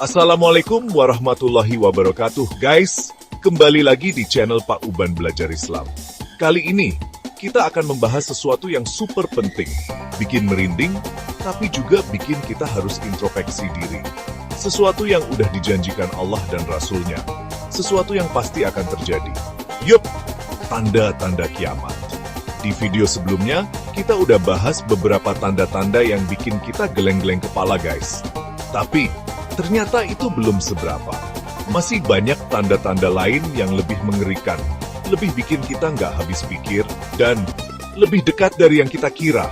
Assalamualaikum warahmatullahi wabarakatuh, guys. Kembali lagi di channel Pak Uban Belajar Islam. Kali ini, kita akan membahas sesuatu yang super penting. Bikin merinding, tapi juga bikin kita harus introspeksi diri. Sesuatu yang udah dijanjikan Allah dan Rasulnya. Sesuatu yang pasti akan terjadi. Yup, tanda-tanda kiamat. Di video sebelumnya, kita udah bahas beberapa tanda-tanda yang bikin kita geleng-geleng kepala, guys. Tapi, ternyata itu belum seberapa. Masih banyak tanda-tanda lain yang lebih mengerikan, lebih bikin kita nggak habis pikir, dan lebih dekat dari yang kita kira.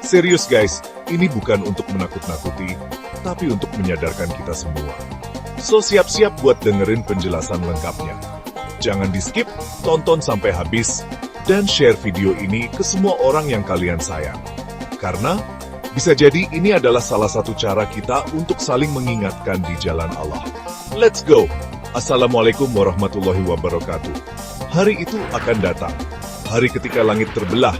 Serius guys, ini bukan untuk menakut-nakuti, tapi untuk menyadarkan kita semua. So siap-siap buat dengerin penjelasan lengkapnya. Jangan di-skip, tonton sampai habis, dan share video ini ke semua orang yang kalian sayang. Karena bisa jadi ini adalah salah satu cara kita untuk saling mengingatkan di jalan Allah. Let's go! Assalamualaikum warahmatullahi wabarakatuh. Hari itu akan datang. Hari ketika langit terbelah,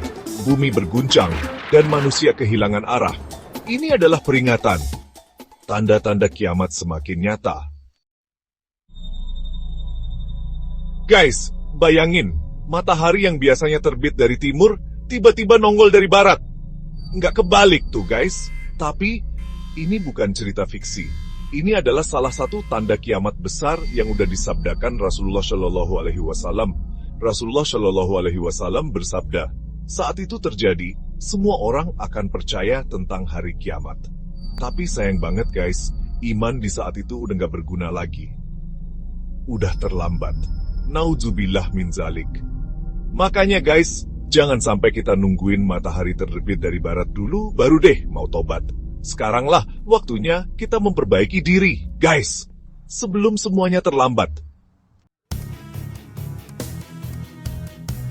bumi berguncang, dan manusia kehilangan arah. Ini adalah peringatan. Tanda-tanda kiamat semakin nyata. Guys, bayangin, matahari yang biasanya terbit dari timur, tiba-tiba nongol dari barat. Nggak kebalik tuh guys, tapi ini bukan cerita fiksi. Ini adalah salah satu tanda kiamat besar yang udah disabdakan Rasulullah Shallallahu Alaihi Wasallam. Rasulullah Shallallahu Alaihi Wasallam bersabda, saat itu terjadi, semua orang akan percaya tentang hari kiamat. Tapi sayang banget guys, iman di saat itu udah nggak berguna lagi. Udah terlambat. Nauzubillah min zalik. Makanya guys, jangan sampai kita nungguin matahari terbit dari barat dulu, baru deh mau tobat. Sekaranglah waktunya kita memperbaiki diri, guys. Sebelum semuanya terlambat.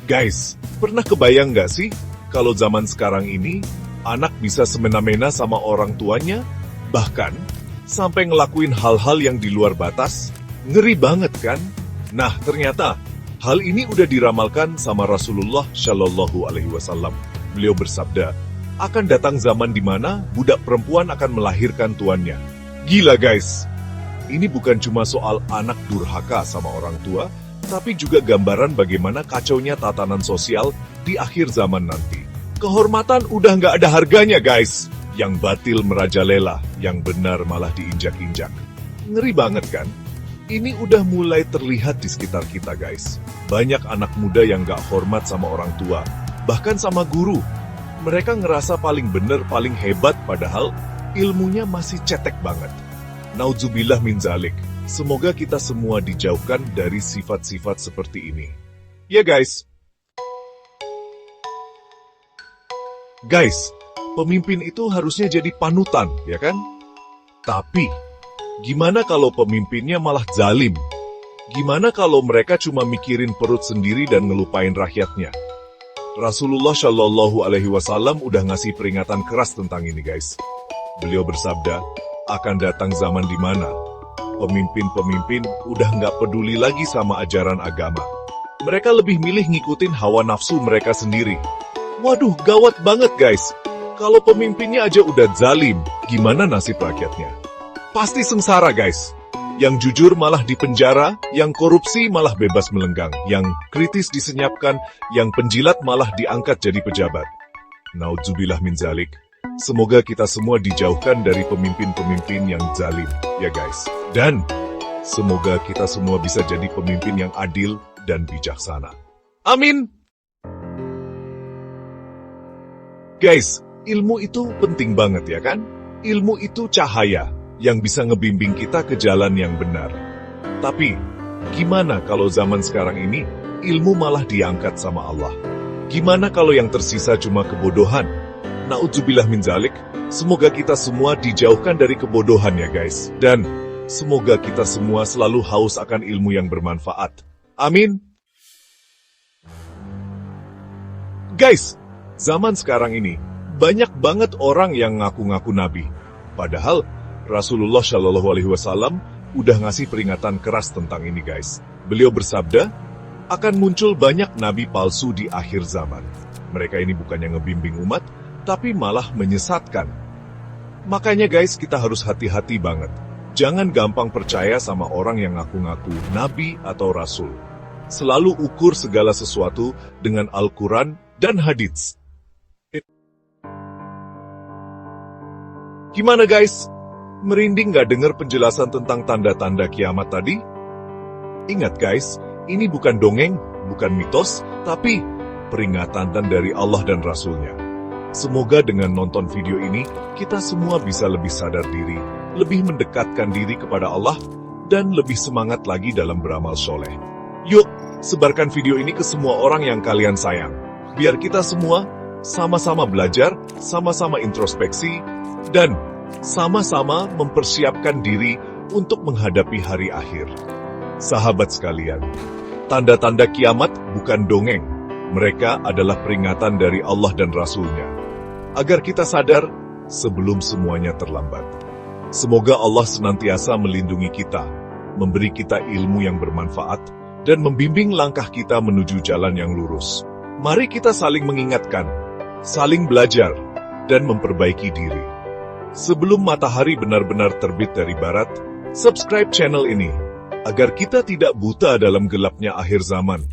Guys, pernah kebayang nggak sih, kalau zaman sekarang ini, anak bisa semena-mena sama orang tuanya, bahkan sampai ngelakuin hal-hal yang di luar batas? Ngeri banget kan? Nah, ternyata hal ini udah diramalkan sama Rasulullah Shallallahu Alaihi Wasallam. Beliau bersabda, akan datang zaman di mana budak perempuan akan melahirkan tuannya. Gila guys, ini bukan cuma soal anak durhaka sama orang tua, tapi juga gambaran bagaimana kacaunya tatanan sosial di akhir zaman nanti. Kehormatan udah nggak ada harganya guys. Yang batil merajalela, yang benar malah diinjak-injak. Ngeri banget kan? Ini udah mulai terlihat di sekitar kita guys. Banyak anak muda yang gak hormat sama orang tua, bahkan sama guru. Mereka ngerasa paling bener, paling hebat, padahal ilmunya masih cetek banget. Nauzubillah min zalik. Semoga kita semua dijauhkan dari sifat-sifat seperti ini. Ya guys. Guys, pemimpin itu harusnya jadi panutan, ya kan? Tapi gimana kalau pemimpinnya malah zalim? Gimana kalau mereka cuma mikirin perut sendiri dan ngelupain rakyatnya? Rasulullah Shallallahu Alaihi Wasallam udah ngasih peringatan keras tentang ini guys. Beliau bersabda, akan datang zaman di mana pemimpin-pemimpin udah nggak peduli lagi sama ajaran agama. Mereka lebih milih ngikutin hawa nafsu mereka sendiri. Waduh, gawat banget guys. Kalau pemimpinnya aja udah zalim, gimana nasib rakyatnya? Pasti sengsara guys. Yang jujur malah dipenjara, yang korupsi malah bebas melenggang, yang kritis disenyapkan, yang penjilat malah diangkat jadi pejabat. Nauzubillah min zalik. Semoga kita semua dijauhkan dari pemimpin-pemimpin yang zalim, ya guys. Dan semoga kita semua bisa jadi pemimpin yang adil dan bijaksana. Amin. Guys, ilmu itu penting banget ya kan? Ilmu itu cahaya yang bisa ngebimbing kita ke jalan yang benar. Tapi, gimana kalau zaman sekarang ini, ilmu malah diangkat sama Allah? Gimana kalau yang tersisa cuma kebodohan? Na'udzubillah min zalik, semoga kita semua dijauhkan dari kebodohan ya guys. Dan, semoga kita semua selalu haus akan ilmu yang bermanfaat. Amin. Guys, zaman sekarang ini, banyak banget orang yang ngaku-ngaku nabi. Padahal, Rasulullah Shallallahu Alaihi Wasallam udah ngasih peringatan keras tentang ini guys. Beliau bersabda, akan muncul banyak nabi palsu di akhir zaman. Mereka ini bukannya ngebimbing umat, tapi malah menyesatkan. Makanya guys, kita harus hati-hati banget. Jangan gampang percaya sama orang yang ngaku-ngaku nabi atau rasul. Selalu ukur segala sesuatu dengan Al-Quran dan hadits. Gimana guys? Merinding gak dengar penjelasan tentang tanda-tanda kiamat tadi? Ingat guys, ini bukan dongeng, bukan mitos, tapi peringatan dari Allah dan Rasulnya. Semoga dengan nonton video ini, kita semua bisa lebih sadar diri, lebih mendekatkan diri kepada Allah, dan lebih semangat lagi dalam beramal soleh. Yuk, sebarkan video ini ke semua orang yang kalian sayang. Biar kita semua sama-sama belajar, sama-sama introspeksi, dan sama-sama mempersiapkan diri untuk menghadapi hari akhir. Sahabat sekalian, tanda-tanda kiamat bukan dongeng. Mereka adalah peringatan dari Allah dan Rasul-Nya. Agar kita sadar sebelum semuanya terlambat. Semoga Allah senantiasa melindungi kita, memberi kita ilmu yang bermanfaat, dan membimbing langkah kita menuju jalan yang lurus. Mari kita saling mengingatkan, saling belajar, dan memperbaiki diri. Sebelum matahari benar-benar terbit dari barat, subscribe channel ini, agar kita tidak buta dalam gelapnya akhir zaman.